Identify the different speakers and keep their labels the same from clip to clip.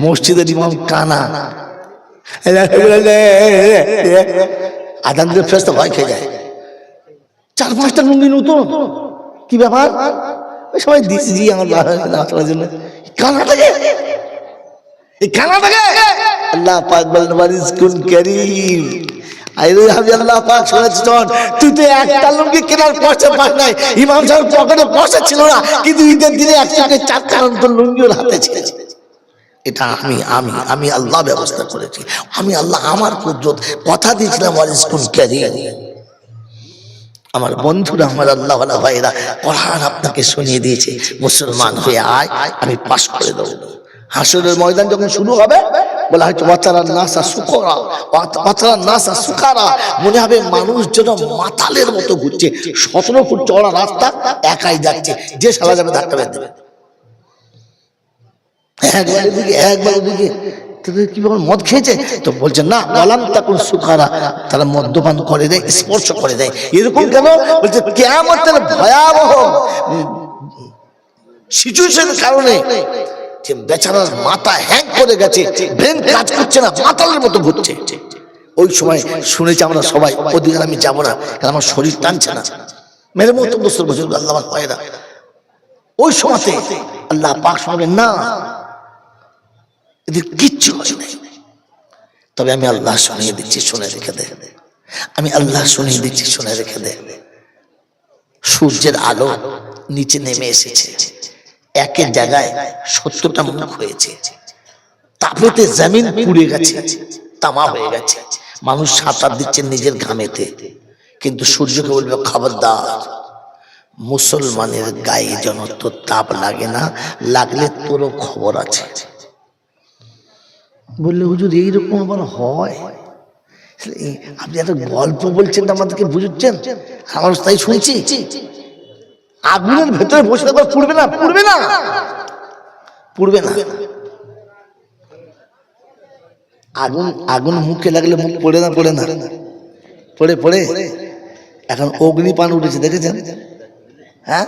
Speaker 1: মসজিদের ইমাম কানা, আদান দিলে ফেরেশতা ভয় খেয়ে যায়। 4-5টা লুঙ্গি নতুন, কি ব্যাপার? সবাই দিচ্ছি জি আমার বাবার জন্য। কানাটাকে এই কানাটাকে আল্লাহ পাক বলেন ওয়ারিজকুন কারীম। আরে আমি আল্লাহ পাক শুনেছি, তুই তো একটা লুঙ্গি কেনার পয়সা পাস নাই, ইমাম সাহেব পকেটে পয়সা ছিল না, কিন্তু ঈদের দিনে একসাথে 4 কারণ তোর লুঙ্গি ওর হাতে ছিল। এটা আমি আল্লাহ ব্যবস্থা করেছি, আমি আল্লাহ আমার কুদরত কথা দিয়েছিলাম ওয়ারিজকুন কারীম। আমার বন্ধুরা, আমার আল্লাহ ওয়ালা ভাইরা, কোরআন আপনাকে শুনিয়ে দিয়েছে, মুসলমান হয়ে আয়, আমি পাস করে দেবো। হাসরের ময়দান যখন শুরু হবে, বলা হয়তো ওয়াতারান নাসা সুকারা, ওয়াতারান নাসা সুকারা, মনে হবে মানুষ যেন মাতালের মতো ঘুরছে। 17 ফুট চওড়া রাস্তা, একাই যাচ্ছে, যে শালা যাবে ধাক্কা মেরে দেবে। একবার এদিকে একবার ওদিকে। কি বল, মদ খেয়েছে তো বলছে না, বলাম তখন সুকারা, তারা মদ্যপান করে দেয়, স্পর্শ করে দেয়। এরকম কেন বলছে, কিয়ামতের ভয়াবহ সিচুয়েশনের কারণে যে বেচারার মাথা হ্যাং করে গেছে, ব্রেন কাজ করছে না, মাতালের মতো ঘুরছে। ওই সময় শুনেছি আমরা সবাই, ওদিকে আমি যাবো না, কারণ আমার শরীর টানছে না। মেরে মতো দোস্তর বছর আল্লাহ হয় না, ওই সময়তে আল্লাহ পাক শোনাবেন না, এদের কিচ্ছু হয় নাই। তবে আমি আল্লাহ শুনিয়ে দিচ্ছি, শুনে রেখে দে। আমি আল্লাহ শুনিয়ে দিচ্ছি, শুনে রেখে দে। সূর্যের আলো নিচে নেমে এসেছে, একের জায়গায় 70টা মুখ হয়েছে, তাপেতে জমিন পুড়ে গেছে, তামা হয়ে গেছে। মানুষ সাঁতার দিচ্ছে নিজের ঘামেতে, কিন্তু সূর্যকে বলবে খবরদার, মুসলমানের গায়ে যেন তোর তাপ লাগে না, লাগলে তোরও খবর আছে। বললে হুজুর এইরকম আবার হয়? আপনি একটা গল্প বলছেন, আমাদেরকে বুঝছেন, আমার তাই শুনছি। আগুনের ভেতরে বসে থাকবে, পুড়বে না, পুড়বে না, পুড়বে না। আগুন মুখে লাগলে মুখ পড়ে না, পড়ে না, পড়ে পড়ে। এখন অগ্নিপান উঠেছে, দেখেছেন? হ্যাঁ,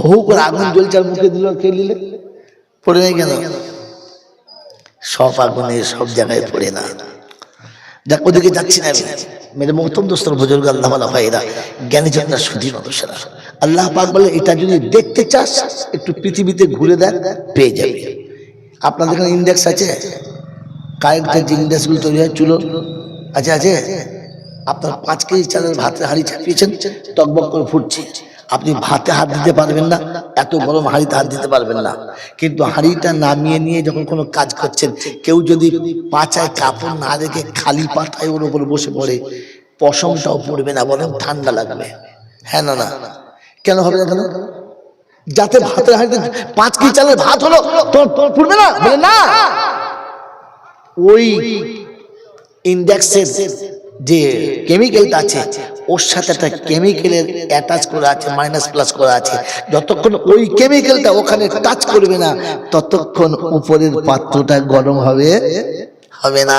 Speaker 1: হু করে আগুন জ্বলছে, আর মুখে দিল, খেয়ে নিলে পড়ে নাই কেন? সব আগুনে সব জায়গায় পড়ে না। দেখ, ওদিকে যাচ্ছি না আমি। মেরে মহতম দোস্তর বুজুর্গ, আল্লাহ ওয়ালা ভাইরা, জ্ঞানী জনরা, সুধী মানুষেরা, আল্লাহ পাক বলে এটা যদি দেখতে চাস একটু পৃথিবীতে ঘুরে দেখ, পেয়ে যাবে। আপনাদের এখানে ইন্ডেক্স আছে, কারেন্টের যে ইন্ডেক্সগুলো তৈরি হয়, চুলো আছে, আছে। আপনার 5 কেজি চালের ভাতের হাঁড়ি চাপিয়েছেন, টকবক করে ফুটছে, আপনি ভাতে হাত দিতে পারবেন না, এত গরম হাঁড়িতে হাত দিতে পারবেন না। কিন্তু হাঁড়িটা নামিয়ে নিয়ে যখন কোনো কাজ করছেন, কেউ যদি পাছায় কাপড় না রেখে খালি পাতায় ওর উপর বসে পড়ে, পশমটাও পড়বে না, বরং ঠান্ডা লাগবে। হ্যাঁ না, না কেন হবে না? কেন? যাতে ভাতের হাঁড়িতে 5 কেজি চালের ভাত হলো, তোর পড়বে না, বলে না। ওই ইন্ডেক্সের যে কেমিক্যালটা আছে, ওর সাথে একটা কেমিক্যালের অ্যাটাচ করা আছে, মাইনাস প্লাস করা আছে। যতক্ষণ ওই কেমিক্যালটা ওখানে টাচ করবে না, ততক্ষণ উপরের পাত্রটা গরম হবে না।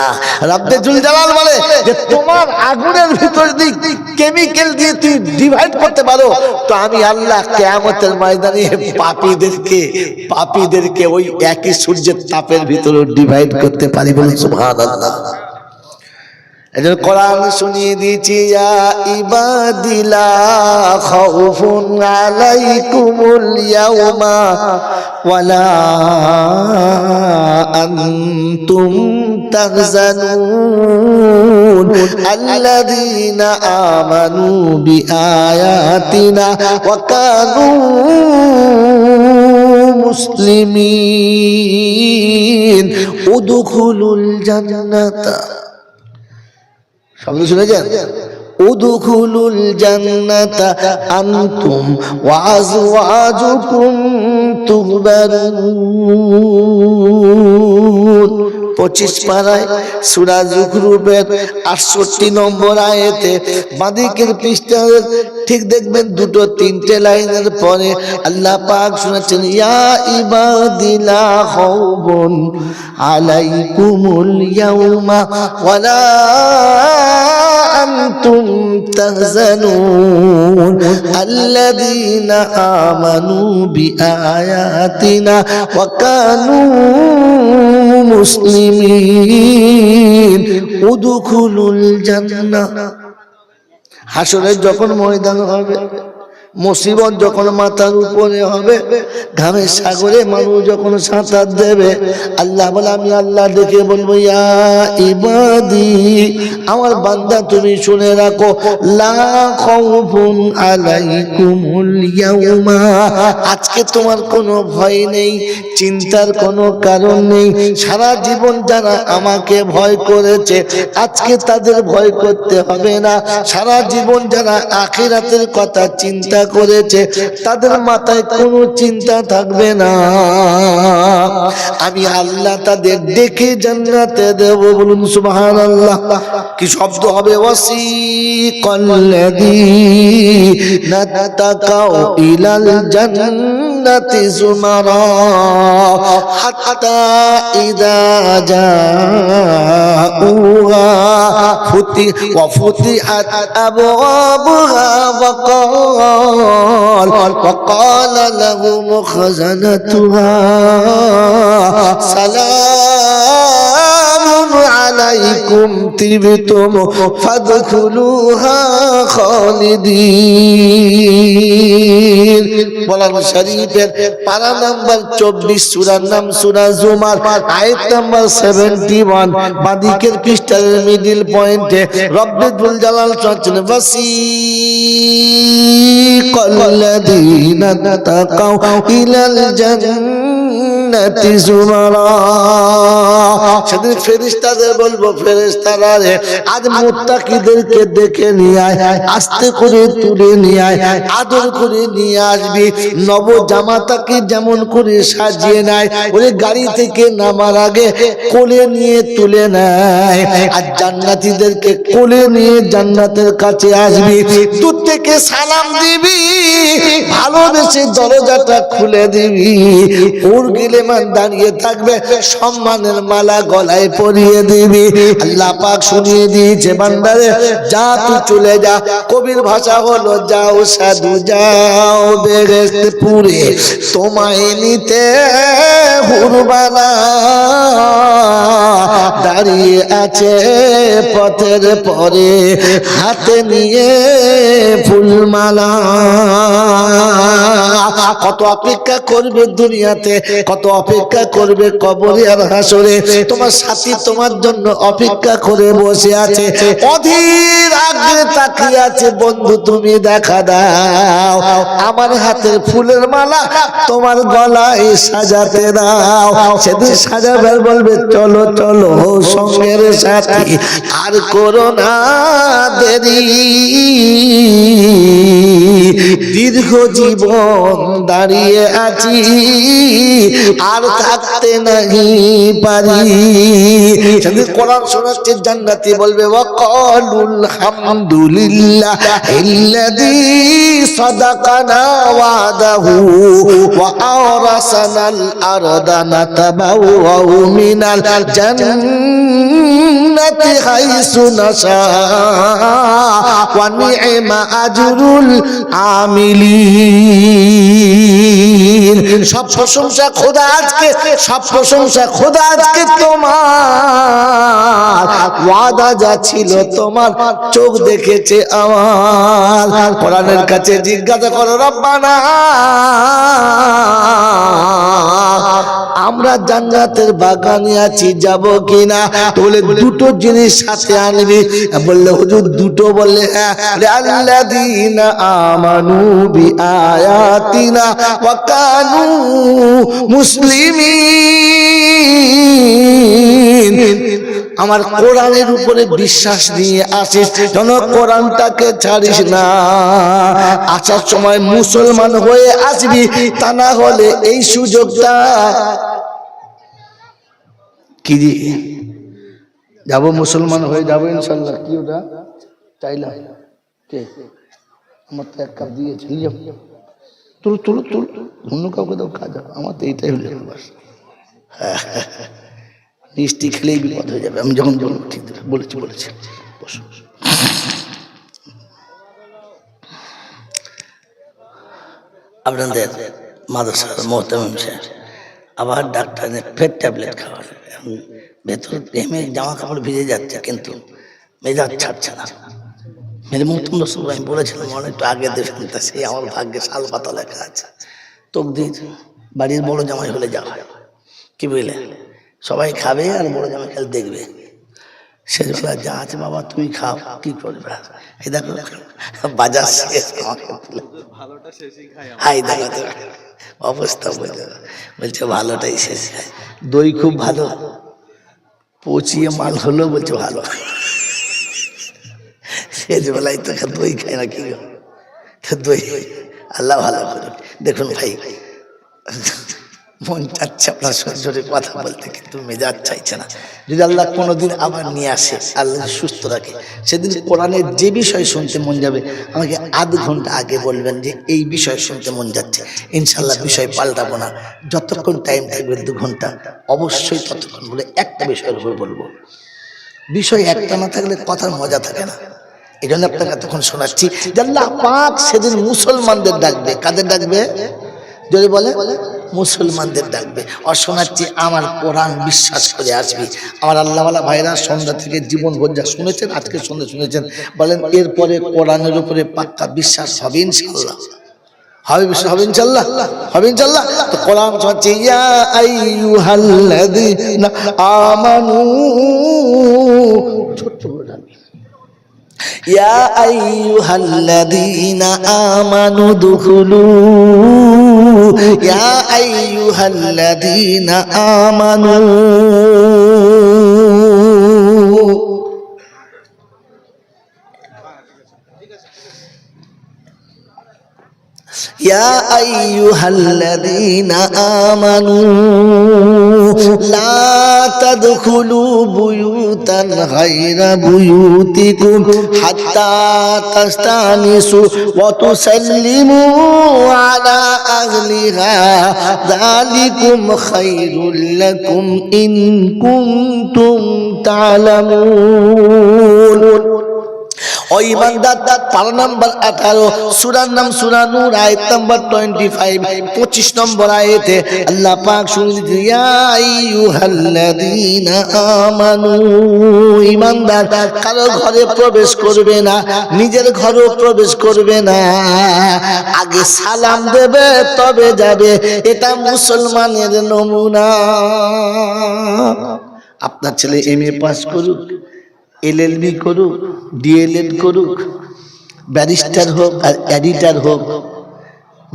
Speaker 1: রব্বে জুল জালাল বলে যে তোমার আগুনের ভিতর যদি কেমিক্যাল দিয়ে তুই ডিভাইড করতে পারো, তো আমি আল্লাহ কিয়ামতের ময়দানে পাপীদেরকে ওই একই সূর্যের তাপের ভিতরে ডিভাইড করতে পারি। বলে সুবহানাল্লাহ। এজন্য কোরআন শুনিয়ে দিয়েছি, ইয়া ইবাদিলা খাউফুন আলাইকুমুল ইয়াউমা ওয়ালা আনতুম তাহজানুন আল্লাযীনা আমানু বিআয়াতিনা ওয়া কানু মুসলিমিন উদখুলুল জান্নাতা। শব্দ শুনেছেন? উদখুলুল জান্নাতা আনতুম ওয়া আজওয়াজুকুম তুহবারুন। 25 পারায় সূরা যুখরুফের 68 নম্বর আয়াতে বাঁদিকের পৃষ্ঠার ঠিক দেখবেন দুটো তিনটে লাইনের পরে আল্লাহ পাক শুনাচ্ছেন ইয়া ইবাদিলা খাউফুন আলাইকুমুল ইয়াউমা ওয়ালা আনতুম তাহজানুন আল্লাযীনা আমানু বিআয়াতিনা ওয়া কানু মুসলিমিন উদখুলুল জান্নাহ। হাসরের যখন ময়দান হবে, মুসিবত যখন মাথার উপরে হবে, ঘামের সাগরে মানুষ যখন সাঁতার দেবে, আল্লাহ বলে আমি আল্লাহ দেখে বলবো ইয়া ইবাদি, আমার বান্দা তুমি শুনে রাখো, লা খাউফুন আলাইকুমুল ইয়াউমা, আজকে তোমার কোনো ভয় নেই, চিন্তার কোনো কারণ নেই। সারা জীবন যারা আমাকে ভয় করেছে আজকে তাদের ভয় করতে হবে না। সারা জীবন যারা আখিরাতের কথা চিন্তা করেছে তাদের মাথায় কোনো চিন্তা থাকবে না। আমি আল্লাহ তাদের ডেকে জান্নাতে দেব। বলুন সুবহানাল্লাহ। কি শব্দ হবে? ওয়াসিকাল্লাযীনা তাকাউ ইলাল জান্নাতি যুমারা হাত্তা ইযা জাউহা ফুতিহাত আবওয়াবুহা وقال لهم خزنتها سلام عليكم طبتم فادخلوها خالدين। কোরআন শরীফের পারা নাম্বার 24, সূরার নাম সূরা জুমার, আয়াত নাম্বার 71, বাদিকের পৃষ্ঠার মিডল পয়েন্টে রব্বুল জালাল চাচ্ছেন ওয়াসিকাল্লাযীনা তাকাউ ইলাল জান্নাতি যুমারা। সেদিন ফেরেশতাদের বলবো, ফেরেশতারা রে আজ মুত্তাকিদেরকে দেখে নিয়ে আয়, আস্তে করে তুলে নিয়ে আয়, আদর করে নিয়ে আসবি। নব জামাতাকে যেমন করে সাজিয়ে নেয়, ওই গাড়ি থেকে নামার আগে কোলে নিয়ে তুলে নেয়। আর জান্নাতীদেরকে কোলে নিয়ে জান্নাতের কাছে আসবি, দূর থেকে সালাম দিবি, ভালোবেসে দরজাটা খুলে দিবি। ওর গিলেমান দাঁড়িয়ে থাকবে, সম্মানের মালা গলায় পরিয়ে দিবি। আল্লাহ পাক শুনিয়ে দিয়েছে বান্দারে যা তুই চলে যা। কবির ভাষা হলো যাও সাধু যাও, বেহেশতপুরে তোমায় নিতে হুরবালা দাঁড়িয়ে আছে পথের পরে, হাতে নিয়ে ফুলমালা। কত অপেক্ষা করবে দুনিয়াতে, কত অপেক্ষা করবে কবরে আর হাসরে। তোমার সাথী তোমার জন্য অপেক্ষা করে বসে আছে, অধীর আগ্রহে তাকিয়ে আছে, বন্ধু তুমি দেখা দাও, আমার হাতের ফুলের মালা তোমার গলায় সাজাতে দাও। সেদিন সাজাবার বলবে চলো চলো সঙ্গের সাথী, আর করো না দেরি, দীর্ঘ জীবন দাঁড়িয়ে আছি, আর থাকতে নাহি পারি। সেদিন কোরআন শোনাচ্ছে জান্নাতি বলবে ওয়াকালুল হামদুলিল্লাহ ইল্লাযী সাদাকানা ওয়াদাহু ওয়া আওরাসানাল আরদা নাতাবাওয়াউ মিনাল জান্নাতি হাইসু নাশা ওয়া নি'মা আজরুল আমিলিন। সব প্রশংসা খোদা আজকে, সব প্রশংসা খোদা আজকে তোমার। ওয়াদা যা ছিল তোমার, চোখ দেখেছে আমার। কোরআনের কাছে জিজ্ঞাসা করো রব্বানা আমরা জান্নাতের বাগানে আছি, যাব কিনা? বলে দুটো জিনিস সাথে আনবি। বললে হুজুর দুটো? বললে হ্যাঁ। আল্লাযীনা আমানু বিআয়াতিনা ওয়া কানু মুসলিমিন। আমার কোরআনের উপরে বিশ্বাস নিয়ে আসিস, যেন কোরআনটাকে ছাড়িস না। আসার সময় মুসলমান হয়ে আসবি, তা না হলে এই সুযোগটা কি যাবো মুসলমান হয়ে যাবো ইনশাল্লাহ। কি ওটা চাইলাম? কে আমার তো এক কাপ দিয়ে চলে যাবো, তুলো তুলো তুলো, অন্য কাউকে দাও কাজ হবে, আমার তো এইটাই হলে বাস। মিষ্টি খেলেই বিপদ হয়ে যাবে। আমি যখন বলবো ঠিক বলেছি বলেছি, বসো। আপনাদের মাদ্রাসার মোহতামিম সাহেব আবার ডাক্তার ফের ট্যাবলেট খাওয়ালেন। এখন ভেতর প্রেমে জামা কাপড় ভিজে যাচ্ছে, কিন্তু মেজাজ ছাড়ছে না। মেরে মতন রসুল আমি বলেছিলাম অনেকটা আগে দেবেন, তা সেই আমার ভাগ্যে শাল পাতা লেখা আছে। তকদির বাড়ির বড় জামাই হলে যাওয়া, কি বুঝলে, সবাই খাবে আর বড় জামাই খেলে দেখবে। শেষবেলা যা আছে বাবা তুমি খাও, কি করবে। এই দেখো বাজার শেষ, হাই দেখো অবস্থা বলছে ভালোটাই শেষ। দই খুব ভালো, পচিয়ে মাল হলো, বলছে ভালো। শেষবেলায় তো দই খায় না, কি দই, আল্লাহ ভালো করুন। দেখুন ভাই, মন চাচ্ছে আপনার সঙ্গে কথা বলতে, কিন্তু মেজাজ চাইছে না। যদি আল্লাহ কোনোদিন আবার নিয়ে আসে, আল্লাহ সুস্থ রাখে, সেদিন কোরআনের যে বিষয় শুনতে মন যাবে আমাকে আধ ঘন্টা আগে বলবেন যে এই বিষয় শুনতে মন যাচ্ছে। ইনশাল্লাহ বিষয় পাল্টাবো না, যতক্ষণ টাইম থাকবে 2 ঘন্টা অবশ্যই ততক্ষণ বলে একটা বিষয়ের উপর বলবো। বিষয় একটা না থাকলে কথার মজা থাকে না। এই জন্য আপনাকে এতক্ষণ শোনাচ্ছি যে আল্লাহ পাক সেদিন মুসলমানদের ডাকবে। কাদের ডাকবে? যদি বলে মুসলমানদের ডাকবে। আর শোনাচ্ছি আমার কোরআন বিশ্বাস করে আসবি। আমার আল্লাহওয়ালা ভাইরা সন্ধ্যা থেকে জীবন ভর যা শুনেছেন, আজকে সন্ধ্যা শুনেছেন, বলেন এরপরে কোরআনের উপরে পাক্কা বিশ্বাস হবে ইনশাআল্লাহ। হবে বিশ্বাস হবে ইনশাআল্লাহ, হবে ইনশাআল্লাহ। তো কোরআন হচ্ছে ইয়া আইয়ুহাল্লাযীনা আমানু, ছোট্ট করে ডাকবে, ইয়া আইয়ুহাল্লাযীনা আমানু দুখুলু, ইয়া আইয়ুহাল্লাযীনা আমানু, ইয়া আইয়ুহাল্লাযীনা আমানু লা তাদখুলু বুয়ুতান গায়রা বুয়ুতিকুম হাত্তা তাস্তানিসু ওয়া তুসাল্লিমু আলা আহলিহা যালিকুম খায়রুল লাকুম ইন কুনতুম তা'লামুন। ও ইমানদার, পারা নাম্বার 18, সূরার নাম সূরা নূর, আয়াত নাম্বার 25, 25 নম্বর আয়াতে আল্লাহ পাক শুনিয়ে ইয়া আইয়ুহাল্লাযীনা আমানু, ইমানদার কারো ঘরে প্রবেশ করবে না, নিজের ঘরেও প্রবেশ করবে না, আগে সালাম দেবে তবে যাবে। এটা মুসলমানের নমুনা। আপনার ছেলে MA পাস করুক, LLB করুক, DLED করুক, ব্যারিস্টার হোক আর এডিটার হোক,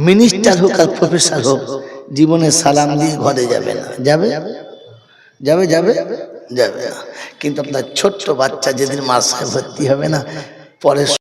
Speaker 1: মিনিস্টার হোক আর প্রফেসর হোক, জীবনে সালাম দিয়ে ঘরে যাবে না। যাবে যাবে যাবে যাবে। কিন্তু আপনার ছোট্ট বাচ্চা যেদিন মাদ্রাসায় ভর্তি হবে না, পরে